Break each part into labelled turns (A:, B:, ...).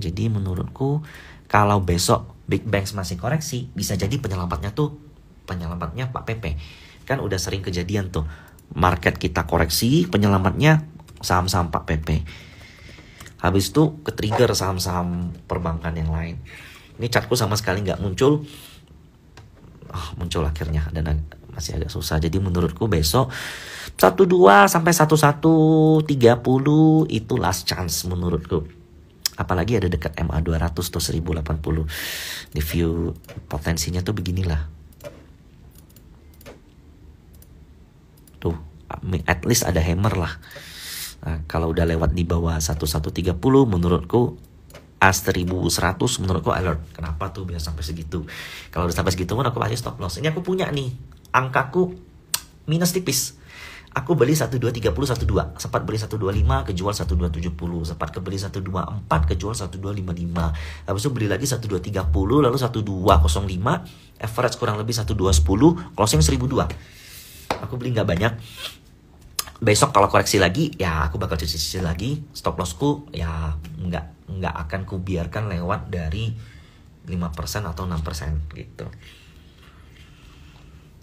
A: Jadi menurutku kalau besok Big Banks masih koreksi, bisa jadi penyelamatnya Pak Pepe. Kan udah sering kejadian tuh, market kita koreksi, penyelamatnya saham-saham Pak Pepe. Habis itu ke-trigger saham-saham perbankan yang lain. Ini chartku sama sekali nggak muncul. Muncul akhirnya, dan masih agak susah. Jadi menurutku besok 12 sampai 1130 itu last chance menurutku. Apalagi ada dekat MA 200 tuh 1080. Di view potensinya tuh beginilah. Tuh, at least ada hammer lah. Nah, kalau udah lewat di bawah 1130 menurutku A1100 menurutku alert. Kenapa tuh bisa sampai segitu? Kalau udah sampai segitu pun aku pasti stop loss. Ini aku punya nih, angkaku minus tipis. Aku beli 1230 12, sempat beli 125 kejual 1270, sempat kebeli 124 kejual 1255. Habis itu beli lagi 1230 lalu 1205, average kurang lebih 1210, closing 1002. Aku beli nggak banyak. Besok kalau koreksi lagi ya aku bakal cuci lagi. Stop lossku ya nggak akan kubiarkan lewat dari 5% atau 6% gitu.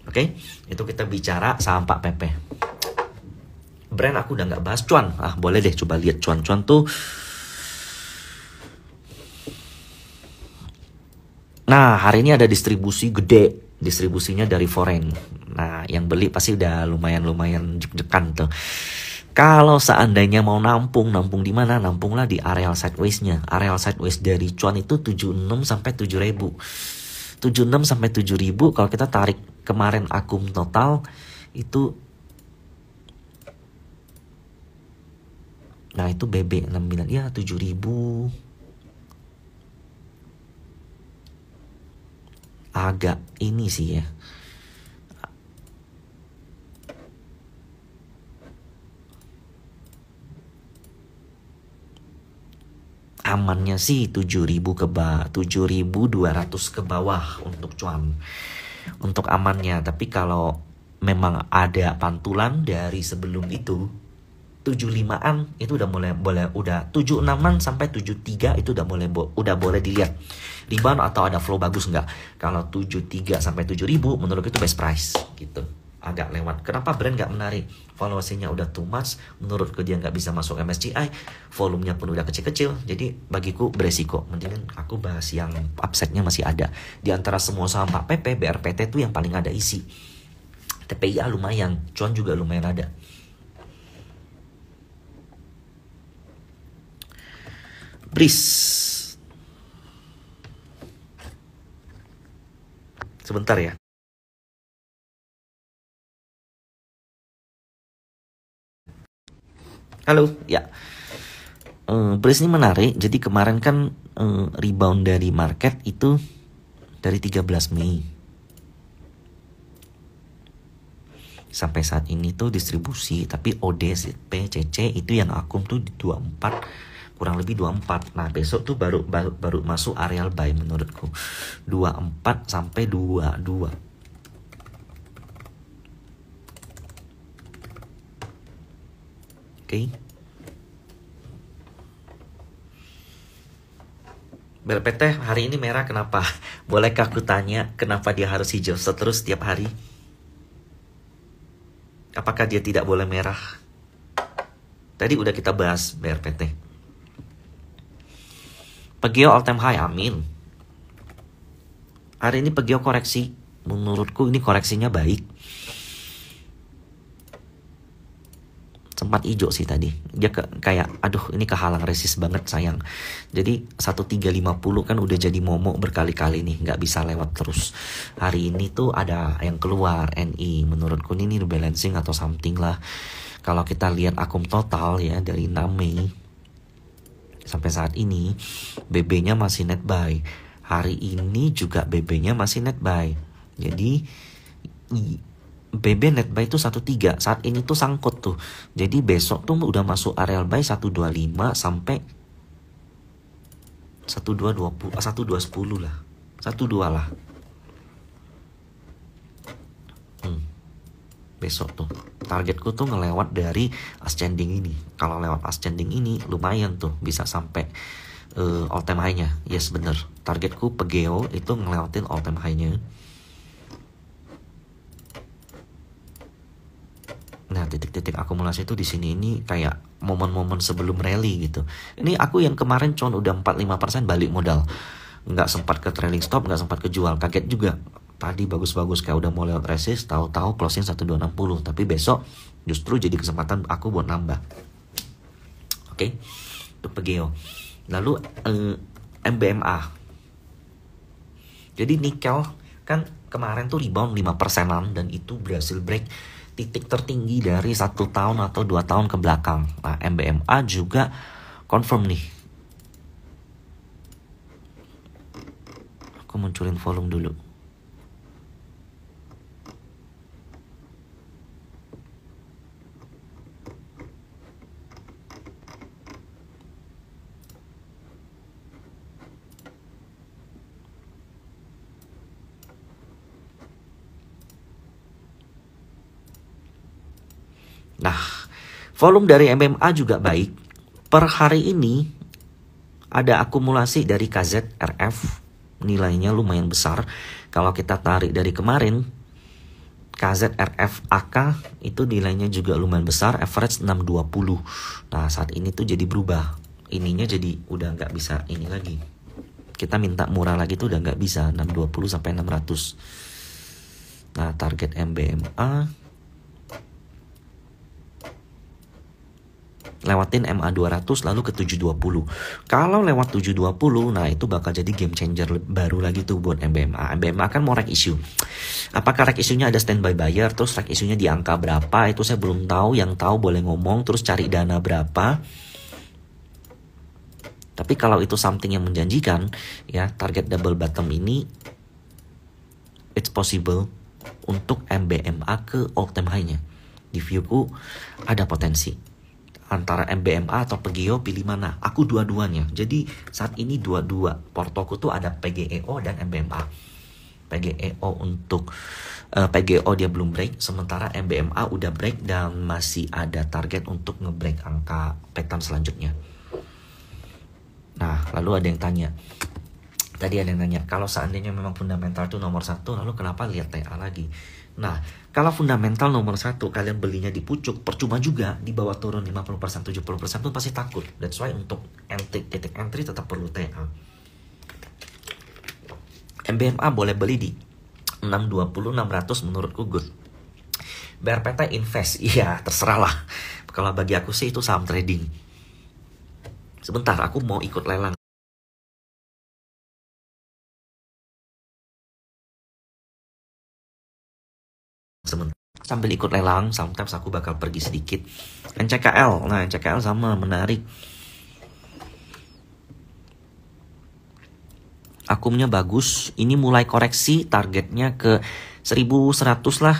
A: Oke, itu kita bicara saham Pak Pepe. Brand aku udah nggak bahas. Cuan, boleh deh coba lihat cuan-cuan tuh. Nah, hari ini ada distribusi gede. Distribusinya dari foreign. Nah, yang beli pasti udah lumayan jek-jekan tuh. Kalau seandainya mau nampung di mana? Nampunglah di areal sideways-nya. Areal sideways dari cuan itu 76 sampai 7.000. 76 sampai 7.000 kalau kita tarik kemarin akum total itu. Nah, itu BB 69 ya 7.000. Agak ini sih ya. Amannya sih 7.000 ke bawah, 7.200 ke bawah untuk cuan. Untuk amannya, tapi kalau memang ada pantulan dari sebelum itu 75-an itu udah boleh udah 76-an sampai 73 itu udah boleh dilihat rebound atau ada flow bagus nggak. Kalau 73 sampai 7.000 menurut itu best price gitu. Agak lewat. Kenapa brand nggak menarik? Valuasinya udah too much. Menurutku dia nggak bisa masuk MSCI. Volumenya pun udah kecil-kecil. Jadi bagiku beresiko. Mendingan aku bahas yang upside-nya masih ada. Di antara semua saham Pak Pepe, BRPT itu yang paling ada isi. TPIA lumayan, cuan juga lumayan ada. BRIS. Sebentar ya. Halo, ya. BRIS ini menarik. Jadi kemarin kan rebound dari market itu dari 13 Mei. Sampai saat ini tuh distribusi, tapi ODP, CC itu yang akum tuh di 24. Kurang lebih 24. Nah, besok tuh baru masuk areal buy menurutku. 24 sampai 22. Oke. BRPT hari ini merah kenapa? Bolehkah aku tanya kenapa dia harus hijau terus setiap hari? Apakah dia tidak boleh merah? Tadi udah kita bahas BRPT. Pegio all time high, amin. Hari ini Pegio koreksi. Menurutku ini koreksinya baik. Sempat hijau sih tadi. Dia kayak aduh ini kehalang resist banget sayang. Jadi 1350 kan udah jadi momok berkali-kali nih. Nggak bisa lewat terus. Hari ini tuh ada yang keluar NI. Menurutku ini rebalancing atau something lah. Kalau kita lihat akum total ya dari 6 Mei sampai saat ini BB-nya masih net buy. Hari ini juga BB-nya masih net buy. Jadi BB net buy itu 13. Saat ini tuh sangkut tuh. Jadi besok tuh udah masuk areal buy 125 sampai 1210 lah. 12 lah. Besok tuh targetku tuh ngelewat dari ascending ini. Kalau lewat ascending ini lumayan tuh bisa sampai all time high-nya. Yes, bener. Targetku Pegeo itu ngelewatin all time high-nya. Nah, titik-titik akumulasi itu di sini ini kayak momen-momen sebelum rally gitu. Ini aku yang kemarin cuma udah 45% balik modal. Nggak sempat ke trailing stop, nggak sempat kejual. Kaget juga. Tadi bagus-bagus kayak udah mau lewat resist, tahu-tahu closing 1260. Tapi besok justru jadi kesempatan aku buat nambah. Oke. Itu Pegeo. Lalu MBMA. Jadi nikel kan kemarin tuh rebound 5%an dan itu berhasil break titik tertinggi dari 1 tahun atau 2 tahun ke belakang. Nah, MBMA juga confirm nih. Aku munculin volume dulu. Nah, volume dari MMA juga baik. Per hari ini ada akumulasi dari KZRF, nilainya lumayan besar. Kalau kita tarik dari kemarin, KZRF AK itu nilainya juga lumayan besar, average 620. Nah, saat ini tuh jadi berubah. Ininya jadi udah nggak bisa ini lagi. Kita minta murah lagi tuh udah nggak bisa, 620 sampai 600. Nah, target MBMA lewatin MA 200 lalu ke 720. Kalau lewat 720, nah itu bakal jadi game changer baru lagi tuh buat MBMA. MBMA kan mau rek issue. Apakah rek isunya ada standby buyer, terus rek isunya di angka berapa, itu saya belum tahu. Yang tahu boleh ngomong, terus cari dana berapa. Tapi kalau itu something yang menjanjikan, ya target double bottom ini, it's possible untuk MBMA ke all time high-nya. Di viewku ada potensi. Antara MBMA atau Pegeo pilih mana? Aku dua-duanya. Jadi saat ini dua-dua. Portoku tuh ada PGEO dan MBMA. PGEO untuk PGEO dia belum break. Sementara MBMA udah break dan masih ada target untuk ngebreak angka pattern selanjutnya. Nah, lalu ada yang tanya. Tadi ada yang nanya, kalau seandainya memang fundamental itu nomor 1, lalu kenapa lihat TA lagi? Nah, kalau fundamental nomor 1, kalian belinya di pucuk, percuma juga di bawah turun 50%, 70% pun pasti takut. That's why untuk titik entry tetap perlu TA. MBMA boleh beli di 620, 600 menurutku good. BRPT invest, iya terserah lah. Kalau bagi aku sih itu saham trading. Sebentar, aku mau ikut lelang. Sambil ikut lelang, sometimes aku bakal pergi sedikit. NCKL, nah NCKL sama menarik. Akumnya bagus, ini mulai koreksi, targetnya ke 1100 lah.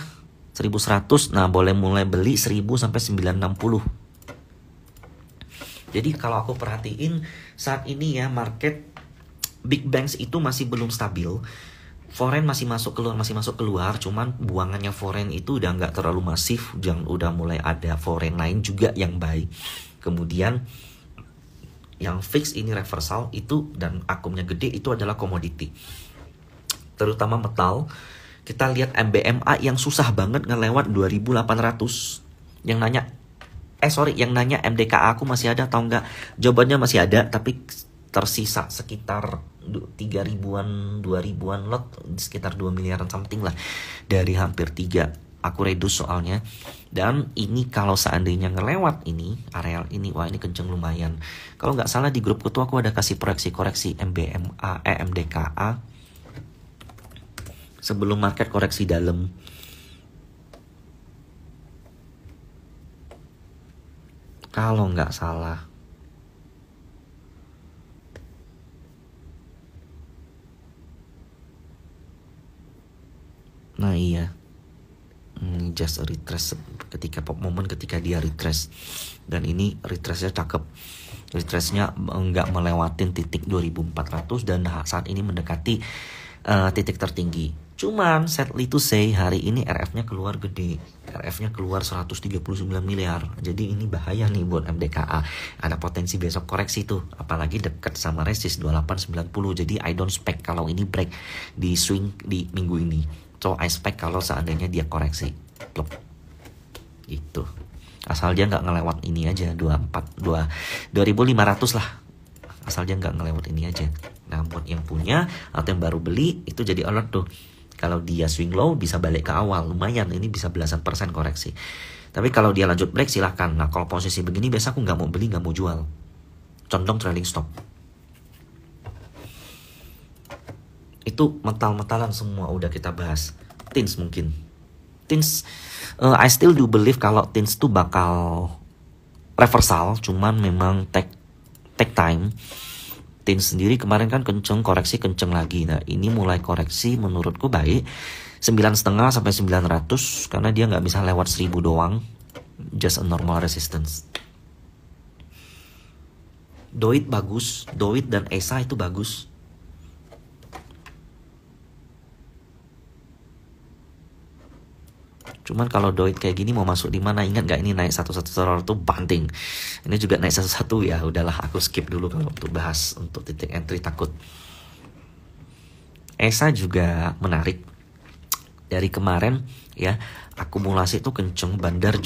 A: 1100, nah boleh mulai beli 1000 sampai 960. Jadi kalau aku perhatiin saat ini ya market big banks itu masih belum stabil. Foreign masih masuk keluar, cuman buangannya foreign itu udah nggak terlalu masif, udah mulai ada foreign lain juga yang baik. Kemudian yang fix ini reversal itu dan akumnya gede itu adalah komoditi, terutama metal. Kita lihat MBMA yang susah banget ngelewat 2800. Yang nanya MDKA aku masih ada atau enggak? Jawabannya masih ada, tapi tersisa sekitar 3.000-an, 2.000-an lot, sekitar 2 miliaran something lah dari hampir 3. Aku reduce soalnya. Dan ini kalau seandainya ngelewat ini, areal ini, wah ini kenceng lumayan. Kalau nggak salah di grupku tuh aku ada kasih koreksi MBMA, MDKA sebelum market koreksi dalam. Kalau nggak salah. Nah iya, just a retrace ketika dia retrace, dan ini retrace-nya cakep. Retrace-nya nggak melewatin titik 2400 dan saat ini mendekati titik tertinggi. Cuman sadly to say hari ini RF-nya keluar gede. RF-nya keluar 139 miliar. Jadi ini bahaya nih buat MDKA. Ada potensi besok koreksi tuh. Apalagi dekat sama resist 2890. Jadi I don't expect kalau ini break di swing di minggu ini. So I expect kalau seandainya dia koreksi. Plop. Gitu. Asal dia nggak ngelewat ini aja 2500 lah. Asal dia nggak ngelewat ini aja. Nah buat yang punya atau yang baru beli itu jadi alert tuh. Kalau dia swing low bisa balik ke awal, lumayan, ini bisa belasan persen koreksi. Tapi kalau dia lanjut break silahkan. Nah kalau posisi begini biasa aku nggak mau beli, nggak mau jual. Condong trailing stop. Itu metal-metalan semua udah kita bahas. Tins mungkin. Tins, I still do believe kalau Tins tuh bakal reversal, cuman memang take time. Tins sendiri kemarin kan kenceng, koreksi kenceng lagi. Nah ini mulai koreksi menurutku baik 9,5 sampai 900 karena dia nggak bisa lewat 1000 doang, just a normal resistance. Doit bagus, Doit dan ESA itu bagus. Cuman kalau Doit kayak gini mau masuk di mana? Ingat gak ini naik 111 tuh banting. Ini juga naik 11 ya. Udahlah aku skip dulu kalau untuk bahas untuk titik entry takut. ESA juga menarik. Dari kemarin ya akumulasi itu kenceng. Bandar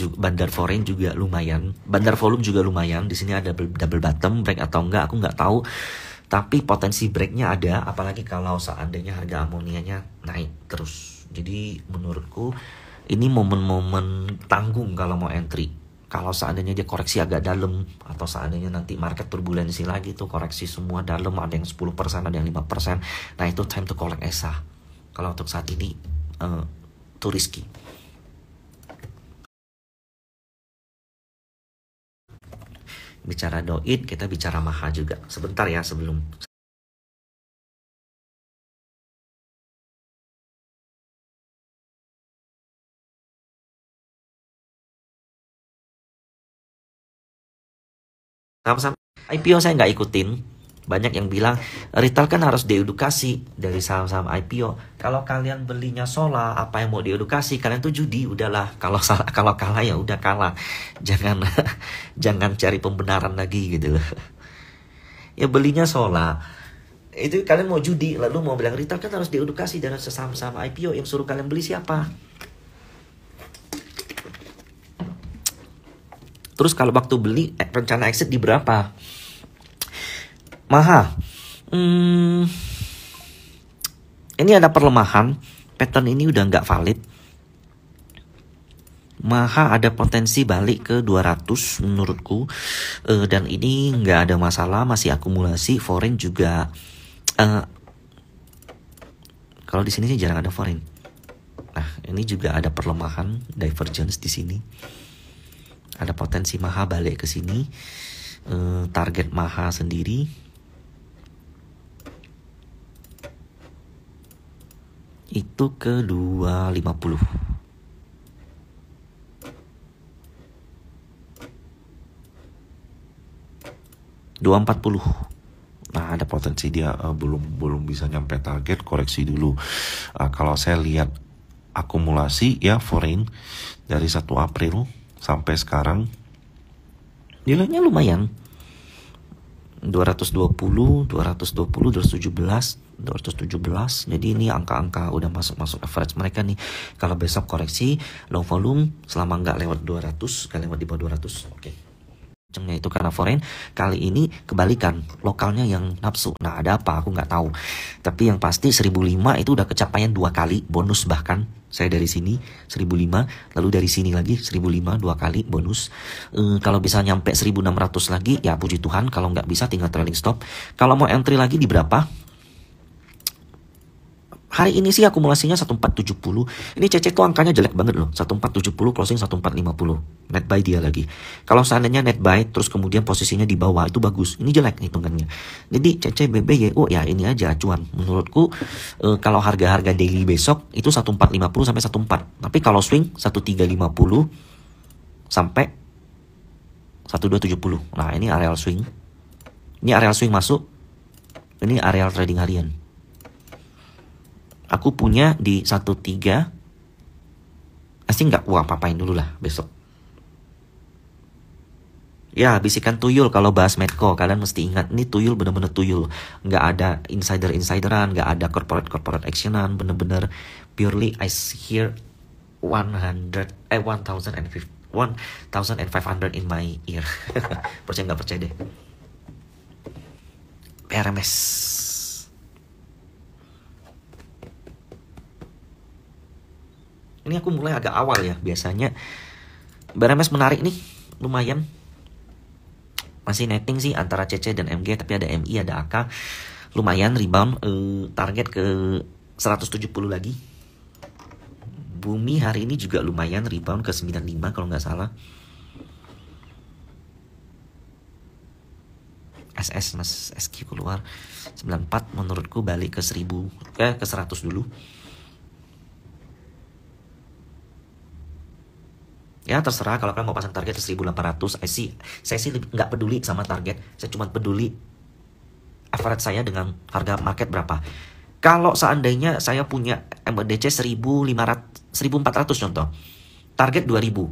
A: foreign juga lumayan. Bandar volume juga lumayan. Di sini ada double bottom break atau enggak aku nggak tahu. Tapi potensi breaknya ada. Apalagi kalau seandainya harga amonianya naik terus. Jadi menurutku ini momen-momen tanggung kalau mau entry. Kalau seandainya dia koreksi agak dalam, atau seandainya nanti market turbulensi lagi tuh koreksi semua dalam, ada yang 10%, ada yang 5%. Nah itu time to collect ESA. Kalau untuk saat ini too risky. Bicara Doit, kita bicara Maha juga. Sebentar ya sebelum. Saham-saham IPO saya nggak ikutin. Banyak yang bilang retail kan harus diedukasi dari saham-saham IPO. Kalau kalian belinya Sola, apa yang mau diedukasi? Kalian tuh judi, udahlah. Kalau kalah ya udah kalah. Jangan jangan cari pembenaran lagi gitu loh. Ya belinya Sola. Itu kalian mau judi, lalu mau bilang retail kan harus diedukasi dari saham-saham IPO. Yang suruh kalian beli siapa? Terus kalau waktu beli rencana exit di berapa? Maha. Ini ada perlemahan. Pattern ini udah nggak valid. Maha ada potensi balik ke 200 menurutku. Dan ini nggak ada masalah, masih akumulasi. Foreign juga. Kalau di sini sih jarang ada foreign. Nah ini juga ada perlemahan, divergence di sini. Ada potensi Maha balik ke sini. Target Maha sendiri itu ke 250.
B: Nah ada potensi dia belum bisa nyampe target, koreksi dulu. Kalau saya lihat akumulasi ya foreign dari 1 April sampai sekarang
A: nilainya lumayan. 220, 217. Jadi ini angka-angka udah masuk average mereka nih. Kalau besok koreksi low volume selama nggak lewat 200, nggak lewat di bawah 200, oke. Kencengnya itu karena foreign. Kali ini kebalikan, lokalnya yang nafsu. Nah ada apa aku nggak tahu. Tapi yang pasti 1005 itu udah kecapaian 2 kali bonus. Bahkan saya dari sini 1005, lalu dari sini lagi 1005 2 kali bonus. Kalau bisa nyampe 1600 lagi ya puji Tuhan. Kalau nggak bisa tinggal trailing stop. Kalau mau entry lagi di berapa? Hari ini sih akumulasinya 1470. Ini CC tuh angkanya jelek banget loh. 1470 closing 1450. Net buy dia lagi. Kalau seandainya net buy terus kemudian posisinya di bawah itu bagus. Ini jelek hitungannya. Jadi CC BBYO ya ini aja acuan. Menurutku kalau harga-harga daily besok itu 1450 sampai 14. Tapi kalau swing 1350 sampai 1270. Nah ini areal swing. Ini areal swing masuk. Ini areal trading harian. Aku punya di 13. Pasti nggak apa-apain dulu lah besok. Ya, bisikan tuyul kalau bahas Medco. Kalian mesti ingat, ini tuyul bener-bener tuyul. Nggak ada insider-insideran, nggak ada corporate actionan. Bener-bener purely I hear 1,500 in my ear. Percaya nggak percaya deh. PRMS. Ini aku mulai agak awal ya. Biasanya PRMS menarik nih, lumayan. Masih netting sih antara CC dan MG, tapi ada MI, ada AK. Lumayan rebound, target ke 170 lagi. Bumi hari ini juga lumayan rebound ke 95 kalau nggak salah. SS mas SQ keluar 94, menurutku balik ke 1000 ke 100 dulu. Ya terserah kalau kalian mau pasang target ke 1800. Saya sih nggak peduli sama target. Saya cuma peduli average saya dengan harga market berapa. Kalau seandainya saya punya MDC 1400 contoh, target 2000.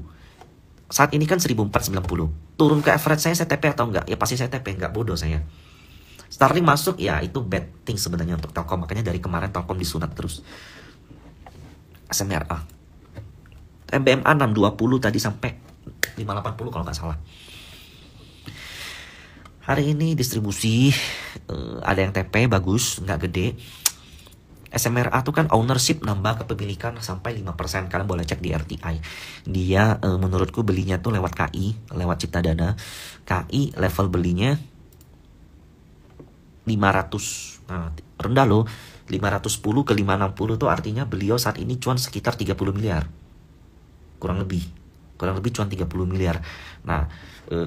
A: Saat ini kan 1490. Turun ke average saya TP atau enggak? Ya pasti saya TP, nggak bodoh saya. Starlink masuk ya itu bad thing sebenarnya untuk Telkom. Makanya dari kemarin Telkom disunat terus. SMRA. MBMA 620 tadi sampai 580 kalau nggak salah. Hari ini distribusi ada yang TP bagus, nggak gede. SMRA tuh kan ownership nambah kepemilikan sampai 5%. Kalian boleh cek di RTI. Dia menurutku belinya tuh lewat KI, lewat Ciptadana. KI level belinya 500. Nah, rendah loh. 510 ke 560 tuh artinya beliau saat ini cuan sekitar 30 miliar. Kurang lebih cuan 30 miliar. Nah,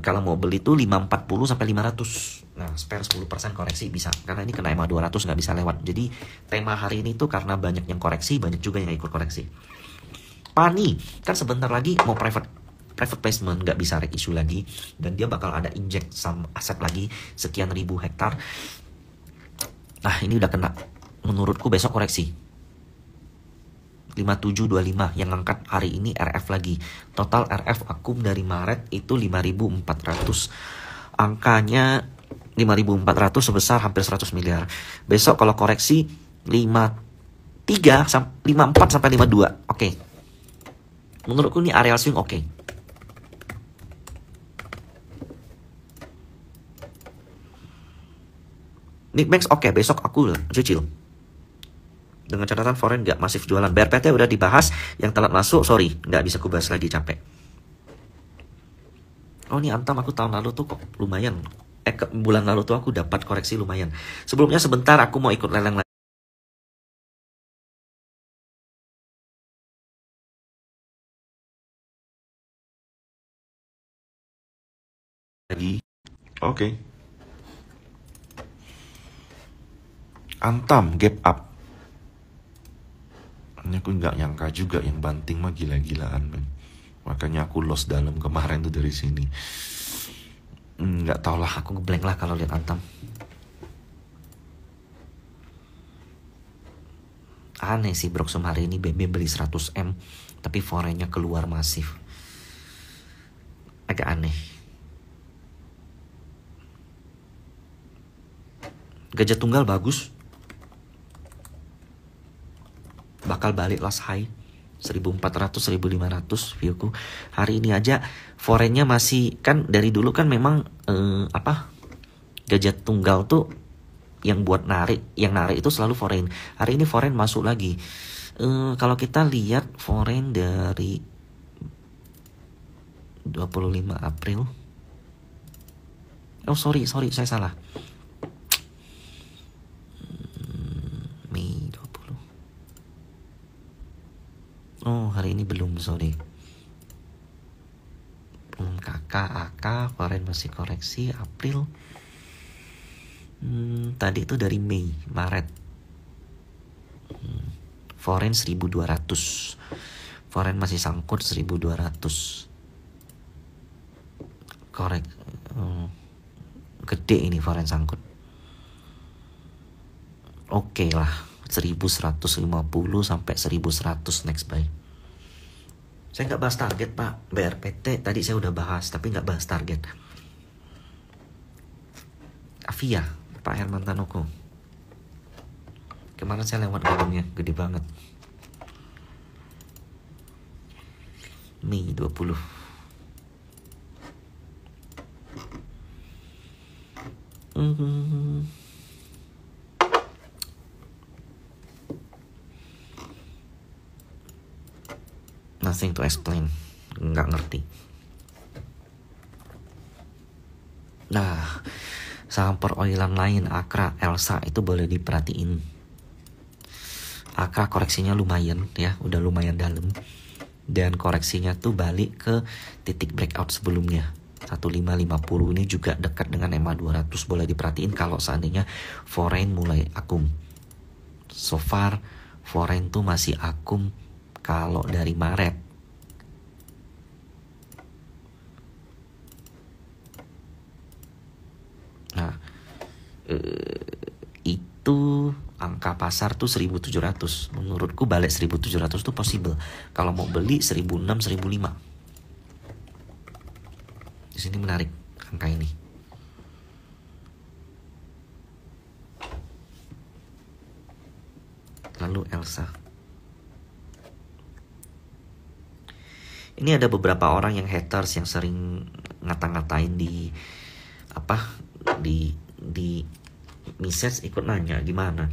A: kalau mau beli tuh 540 sampai 500. Nah, spare 10% koreksi bisa. Karena ini kena EMA 200 nggak bisa lewat. Jadi, tema hari ini tuh karena banyak yang koreksi, banyak juga yang ikut koreksi. Pani, kan sebentar lagi mau private placement, nggak bisa rek issue lagi. Dan dia bakal ada inject some aset lagi, sekian ribu hektar. Nah, ini udah kena. Menurutku besok koreksi. 5725 yang ngangkat hari ini RF lagi. Total RF akum dari Maret itu 5.400. Angkanya 5.400 sebesar hampir 100 miliar. Besok kalau koreksi 54 sampai 52. Oke. Menurutku ini areal swing oke. Nickmax oke, besok aku cicil. Dengan catatan foreign nggak masif jualan. BRPT udah dibahas, yang telat masuk sorry, nggak bisa kubahas lagi, capek. Oh ini Antam aku tahun lalu tuh kok lumayan. Bulan lalu tuh aku dapat koreksi lumayan. Sebelumnya sebentar aku mau ikut leleng lagi.
B: Oke. Antam gap up. Ini aku nggak nyangka juga yang banting mah gila-gilaan men. Makanya aku lost dalam kemarin tuh dari sini. Nggak tau lah.
A: Aku ngeblank lah kalau lihat Antam. Aneh sih Broxom hari ini BB beli 100M tapi foreignnya keluar masif. Agak aneh. Gajah tunggal bagus. Bakal balik last high 1400 1500 viewku. Hari ini aja foreignnya masih kan dari dulu kan memang gajah tunggal tuh yang buat narik, yang narik itu selalu foreign. Hari ini foreign masuk lagi. Kalau kita lihat foreign dari 25 April. Oh sorry saya salah. Mei 20. Oh hari ini belum, sorry. AK foreign masih koreksi April. Tadi itu dari Mei, Maret. Foreign 1200. Foreign masih sangkut 1200. Korek. Gede ini foreign sangkut. Oke lah, 1150 sampai 1100 next buy. Saya nggak bahas target Pak. BRPT tadi saya udah bahas, tapi nggak bahas target. Avia, Pak Herman Tanoko. Kemarin saya lewat gedungnya, gede banget. Mei 20. Nothing to explain, nggak ngerti. Nah, saham peroilan lain Akra, Elsa itu boleh diperhatiin. Akra koreksinya lumayan ya, udah lumayan dalam. Dan koreksinya tuh balik ke titik breakout sebelumnya. 1550 ini juga dekat dengan EMA 200, boleh diperhatiin kalau seandainya foreign mulai akum. So far foreign tuh masih akum kalau dari Maret. Nah, itu angka pasar tuh 1700. Menurutku balik 1700 tuh possible. Kalau mau beli 1600, 1005. Di sini menarik angka ini. Lalu Elsa. Ini ada beberapa orang yang haters yang sering ngata-ngatain di message, ikut nanya gimana.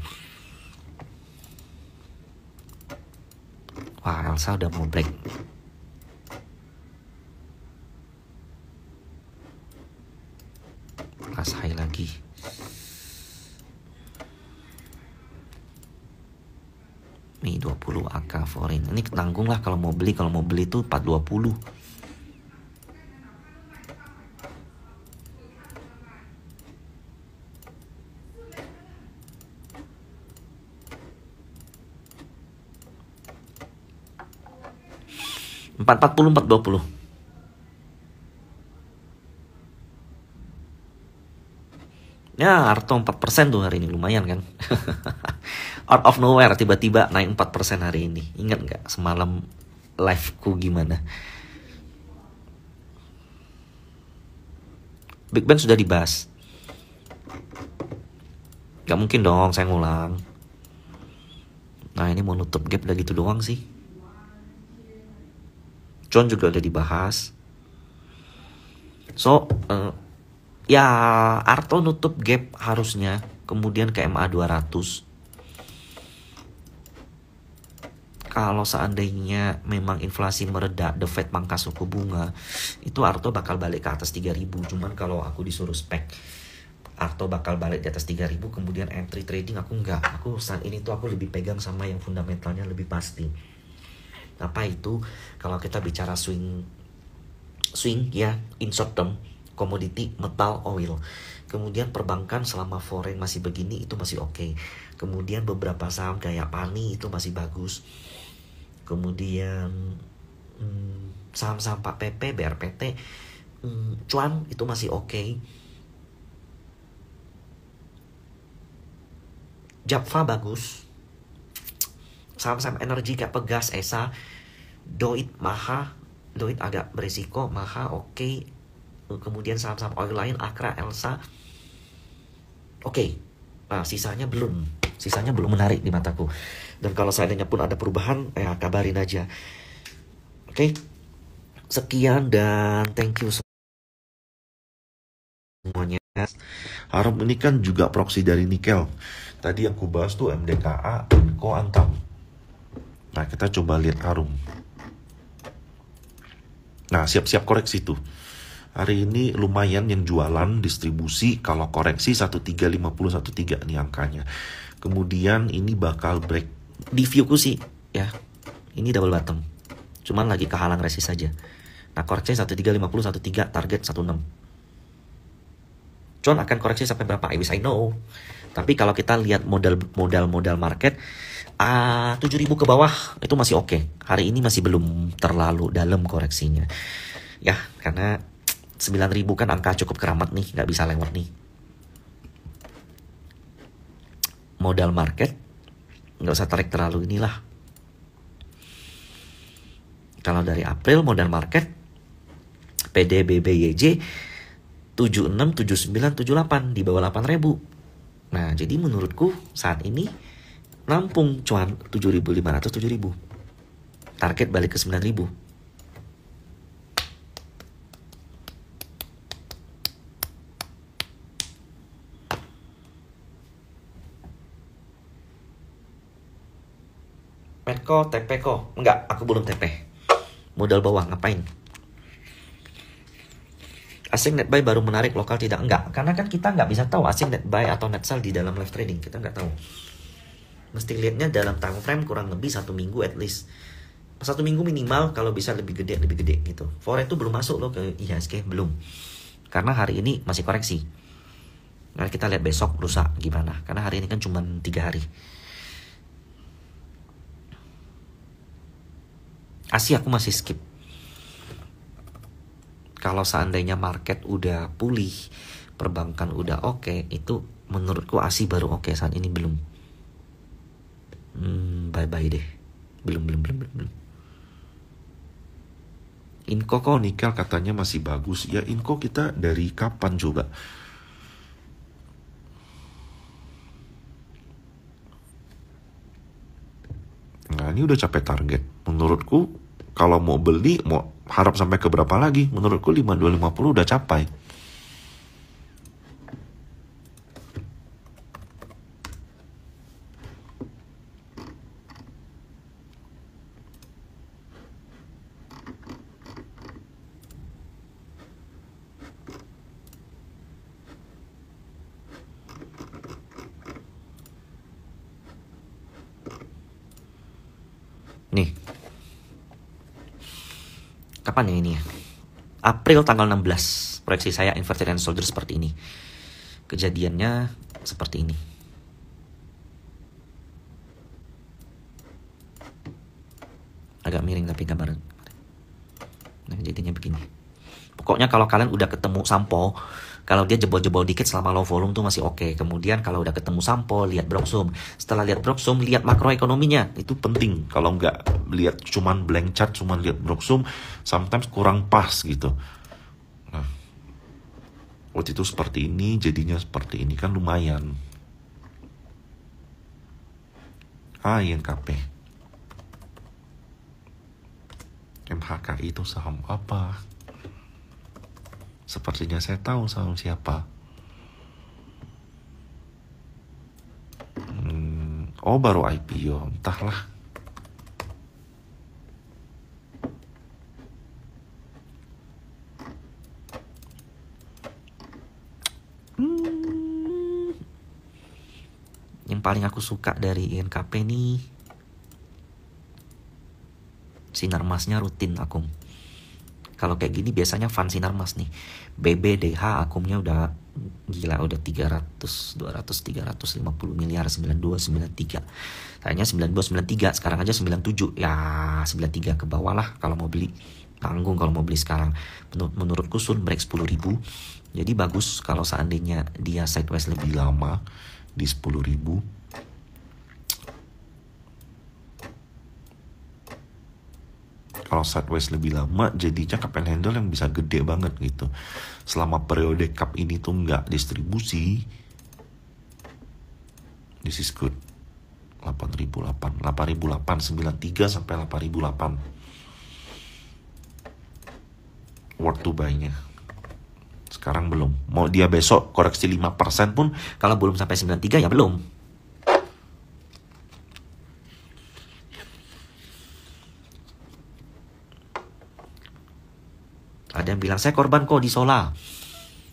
A: Wah, Elsa udah mau break. Pas high lagi. Nih 20 AK foreign. Ini tanggung lah kalau mau beli. Kalau mau beli tuh 420. Empat 420. Ya, Arto 4% tuh hari ini, lumayan kan. Out of nowhere tiba-tiba naik 4% hari ini. Ingat gak semalam live-ku gimana? Big Bang sudah dibahas. Gak mungkin dong saya ngulang. Nah, ini mau nutup gap udah gitu doang sih. John juga udah dibahas. So, ya Arto nutup gap harusnya. Kemudian ke MA 200. Kalau seandainya memang inflasi mereda, The Fed pangkas suku bunga, itu Arto bakal balik ke atas 3.000. Cuman kalau aku disuruh spek, Arto bakal balik di atas 3.000. Kemudian entry trading aku enggak. Aku saat ini tuh aku lebih pegang sama yang fundamentalnya lebih pasti. Apa itu? Kalau kita bicara swing ya, in short term, komoditi, metal, oil. Kemudian perbankan selama foreign masih begini itu masih oke. Kemudian beberapa saham kayak Pani itu masih bagus. Kemudian saham-saham Pak PP, BRPT, cuan itu masih oke. Japfa bagus. Saham-saham energi kayak Pegas, ESA, Doit, Maha. Doit agak berisiko, Maha oke. Kemudian saham-saham oil lain, Akra, Elsa, oke. Nah, sisanya belum menarik di mataku. Dan kalau seandainya pun ada perubahan, ya kabarin aja. Oke. Sekian dan thank you semuanya.
B: Harum ini kan juga proxy dari nikel. Tadi yang ku bahas tuh MDKA, Inco, Antam. Nah, kita coba lihat Harum. Nah, siap-siap koreksi tuh. Hari ini lumayan yang jualan distribusi. Kalau koreksi 1350, 13 nih angkanya. Kemudian ini bakal break.
A: Di viewku sih ya, ini double bottom. Cuman lagi kehalang resist saja. Nah, koreksi 1350, 13 target 16. John akan koreksi sampai berapa? I wish I know. Tapi kalau kita lihat modal market, 7.000 ke bawah itu masih oke. Hari ini masih belum terlalu dalam koreksinya. Ya, karena 9.000 kan angka cukup keramat nih, nggak bisa lewat nih. Modal market nggak usah tarik terlalu inilah. Kalau dari April modal market PDBBYJ 76, 79, 78 di bawah 8.000. Nah, jadi menurutku saat ini nampung cuan 7.500, 7.000. Target balik ke 9.000. Petco, TP ko. Enggak, aku belum TP. Modal bawah, ngapain? Asing net buy baru menarik, lokal tidak. Enggak, karena kan kita nggak bisa tahu asing net buy atau net sell di dalam live trading. Kita nggak tahu. Mesti lihatnya dalam time frame kurang lebih 1 minggu at least. 1 minggu minimal, kalau bisa lebih gede gitu. Forex itu belum masuk loh ke IHSG, belum. Karena hari ini masih koreksi. Nah, kita lihat besok lusa gimana. Karena hari ini kan cuma 3 hari. Asia aku masih skip. Kalau seandainya market udah pulih, perbankan udah oke, itu menurutku ASI baru oke, saat ini belum. Bye-bye deh. Belum.
B: Inco kok nikel katanya masih bagus. Ya Inco kita dari kapan coba? Nah ini udah capai target. Menurutku kalau mau beli, mau harap sampai ke berapa lagi? Menurutku 5250 udah capai.
A: Nih. Kapan ya ini ya? April tanggal 16. Proyeksi saya inverted and solder seperti ini. Kejadiannya seperti ini. Agak miring tapi gambar. Nah, jadinya begini. Pokoknya kalau kalian udah ketemu sampo, kalau dia jebol-jebol dikit selama low volume tuh masih oke. Kemudian kalau udah ketemu sampo, lihat Broxum. Setelah lihat Broxum, lihat makroekonominya. Itu penting. Kalau nggak lihat cuman blank chart, cuman lihat Broxum, sometimes kurang pas gitu. Nah, waktu itu seperti ini, jadinya seperti ini kan lumayan. INKP. MHKI itu saham apa? Sepertinya saya tahu saham siapa. Oh baru IPO, entahlah. Yang paling aku suka dari INKP nih, sinar masnya rutin akum. Kalau kayak gini biasanya fun sinar mas nih. BBDH akumnya udah gila, udah 300, 200, 350 miliar, 92, 93. Kayaknya 92, 93, sekarang aja 97. Ya 93 ke bawah lah kalau mau beli. Tanggung kalau mau beli sekarang. Menurutku Sun break 10.000. Jadi bagus kalau seandainya dia sideways lebih lama di 10.000. Kalau sideways lebih lama, jadinya cup and handle yang bisa gede banget gitu. Selama periode cup ini tuh nggak distribusi, this is good. 8.008, 8.008, 93 sampai 8.008. Worth to buy-nya. Sekarang belum. Mau dia besok koreksi 5% pun, kalau belum sampai 93 ya belum. Ada yang bilang, saya korban kok di Sola.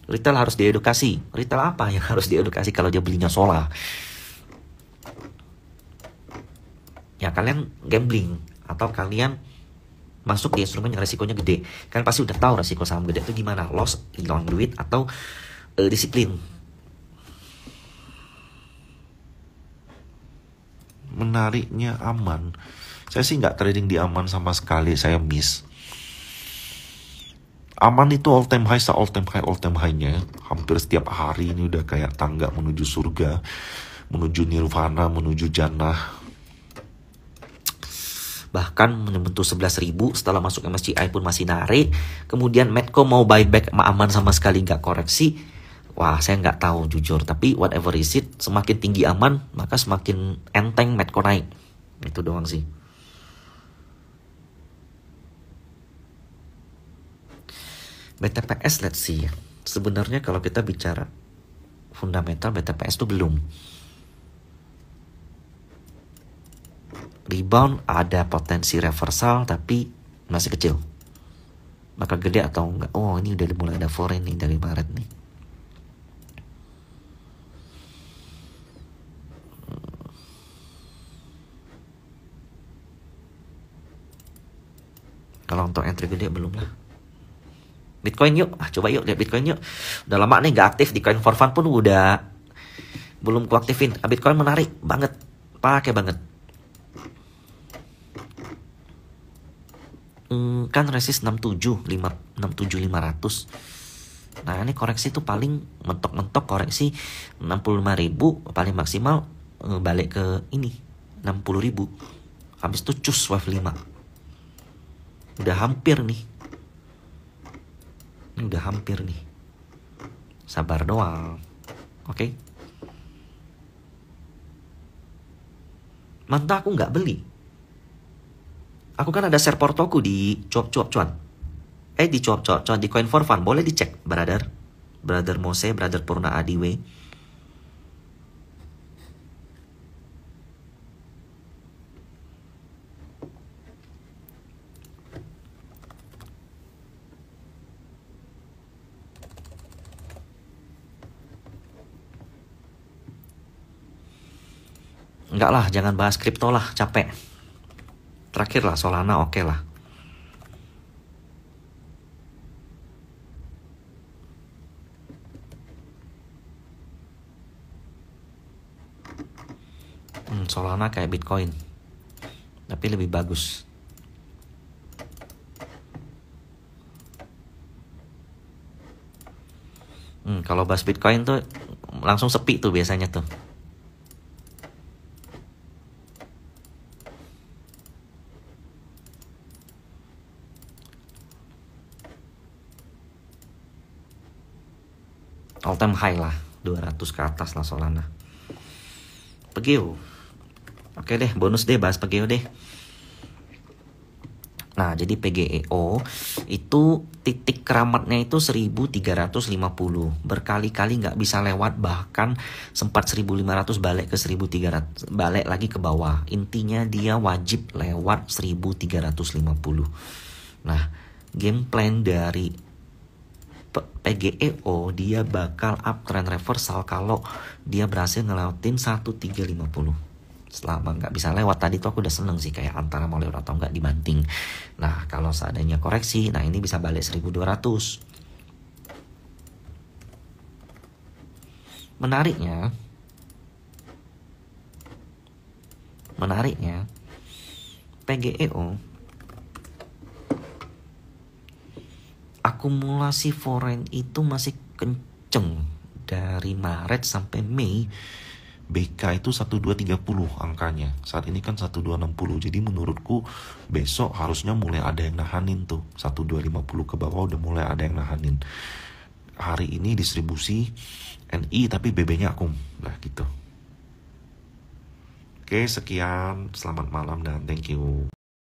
A: Retail harus diedukasi. Retail apa yang harus diedukasi kalau dia belinya Sola? Ya kalian gambling. Atau kalian masuk di instrumen yang resikonya gede. Kalian pasti udah tahu resiko saham gede itu gimana. Loss, hilang duit, atau disiplin.
B: Menariknya aman. Saya sih nggak trading di aman sama sekali. Saya miss. Aman itu all time high-nya. Hampir setiap hari ini udah kayak tangga menuju surga, menuju nirvana, menuju jannah.
A: bahkan menyentuh 11.000. Setelah masuk MSCI pun masih narik. Kemudian Medco mau buyback aman sama sekali nggak koreksi. Wah, saya nggak tahu jujur, tapi whatever is it, semakin tinggi aman maka semakin enteng Medco naik. Itu doang sih. BTPS, let's see. Sebenarnya kalau kita bicara fundamental, BTPS itu belum. Rebound ada potensi reversal tapi masih kecil. Bakal gede atau enggak? Oh, ini udah mulai ada foreign nih dari Maret nih. Kalau untuk entry gede belum lah. Bitcoin yuk, coba yuk lihat Bitcoin yuk. Udah lama nih gak aktif di Coin for Fun pun udah belum kuaktifin. Bitcoin menarik banget, pakai banget. Kan resist 67.500. Nah ini koreksi tuh paling mentok-mentok koreksi 65.000, paling maksimal balik ke ini 60.000. Habis itu cus wave 5. Udah hampir nih. Ini udah hampir nih. Sabar doang. Oke. Mantap, aku nggak beli. Aku kan ada share portoku di cuap-cuap cuan. Di cuap-cuap cuan di Coin for Fun. Boleh dicek, brother. Brother Mose, brother Purna Adiwe. Enggak lah, jangan bahas kripto lah, capek. Terakhir lah, Solana oke lah. Solana kayak Bitcoin, tapi lebih bagus. Kalau bahas Bitcoin tuh langsung sepi tuh biasanya tuh. All time high lah, 200 ke atas lah Solana. Pegeo. Oke deh, bonus deh bahas Pegeo deh. Nah, jadi PGEO itu titik keramatnya itu 1350. Berkali-kali nggak bisa lewat, bahkan sempat 1500 balik ke 1300, balik lagi ke bawah. Intinya dia wajib lewat 1350. Nah, game plan dari PGEO dia bakal uptrend reversal kalau dia berhasil ngelewatin 1350. Selama nggak bisa lewat tadi tuh aku udah seneng sih, kayak antara mau lewat atau nggak dibanting. Nah kalau seandainya koreksi, nah ini bisa balik 1200. Menariknya PGEO akumulasi foreign itu masih kenceng dari Maret sampai Mei.
B: BK itu 1230 angkanya. Saat ini kan 1260. Jadi menurutku besok harusnya mulai ada yang nahanin tuh. 1250 ke bawah udah mulai ada yang nahanin. Hari ini distribusi NI tapi BB-nya akum. Nah gitu. Oke, sekian. Selamat malam dan thank you.